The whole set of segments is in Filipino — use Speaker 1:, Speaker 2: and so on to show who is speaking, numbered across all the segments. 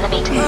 Speaker 1: on the beat.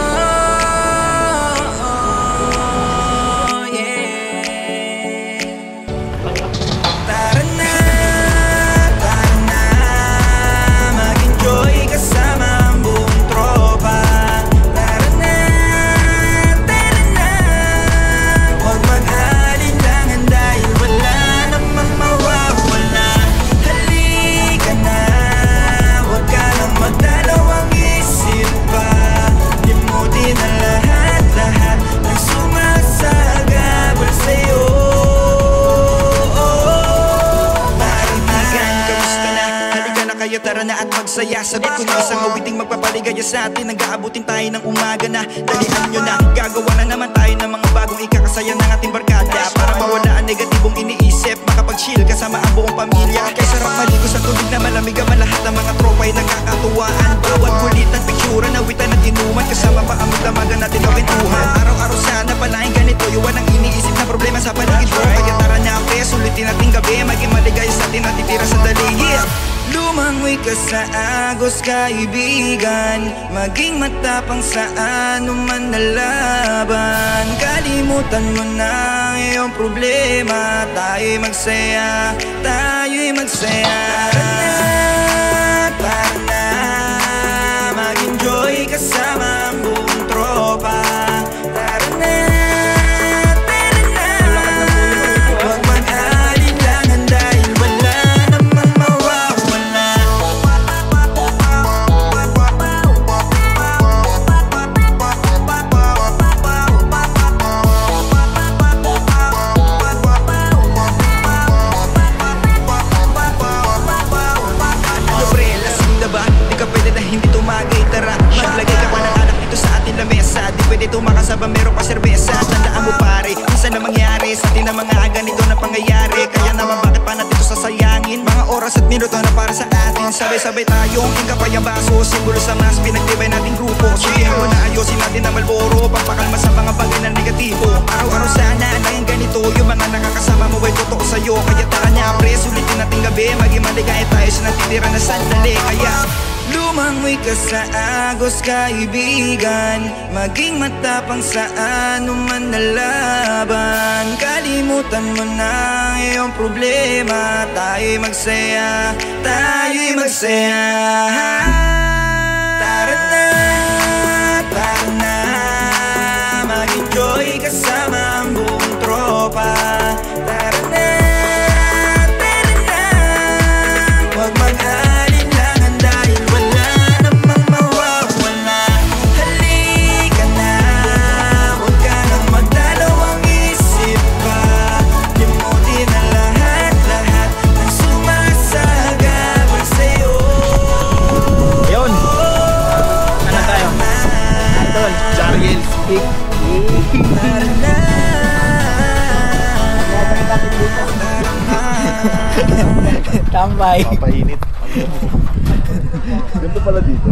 Speaker 2: Tara na at magsaya, sagot ko ng isang awiting magpapaligaya sa atin. Nag-aabutin tayo ng umaga na, dalian nyo na. Gagawa na naman tayo ng mga bagong ikakasaya ng ating barkada, para mawala ang negatibong iniisip, makapag-chill kasama ang buong pamilya. Kaya sarap maligo sa tubig na malamig ang lahat ng mga tropa ay nagkakatuwaan. Bawat kulitan, piktura, nawitan at inuman, kasama pa ang magdamagan natin na kwentuhan. Araw-araw sana palaing ganito, iwan ang iniisip na problema sa paligid mo. Kaya tara na pre, sulitin natin gabi, maging maligaya sa atin at titira sa dali.
Speaker 3: Lumangoy ka sa agos kaibigan, maging matapang sa anuman na laban. Kalimutan mo na ang iyong problema, tayo'y magsaya, tayo'y magsaya. Tara na, mag-enjoy kasama ang buong tropa. Tara na, huwag mag-alinlangan dahil wala namang mawawala.
Speaker 2: Pre, lasing na ba? Di ka pwede na hindi tumagay, tara maglagay ka pa ng anak dito sa ating lamesa. Di pwede tumakasaba, meron pa serbesa. Tandaan mo pare, minsan na mangyari sa atin na mga ganito na pangyayari. Kaya naman bakit pa natin ito sasayangin? Mga oras at minuto na para sa atin. Sabay-sabay tayong hingkapay ang baso, simbolo sa mas pinagtibay nating grupo. Sulihan mo na ayusin natin ang Malboro, pampakalma sa mga bagay na negatibo. Araw-araw sana naging ganito, yung mga nakakasama mo ay totoo sa'yo. Kaya tara niya pre, sulitin natin gabi, maging maligaya tayo sa natitira na sandali. Kaya
Speaker 3: lumangoy ka sa agos kaibigan, maging matapang sa anuman na laban. Kalimutan mo na ang iyong problema, tayo'y magsaya, tayo'y magsaya. Tara na, mag-enjoy kasama ang buong tropa. Tara na, huwag mag-alinlangan dahil wala namang mawawala. Halika na, huwag ka nang magdalawang isip pa. Limutin na lahat-lahat ng sumasagabal sa'yo.
Speaker 4: Yun! Ano tayo? Idol, Jargel Speak.
Speaker 3: Tara na,
Speaker 4: Tambay.
Speaker 5: Papainit. Ganito pala dito.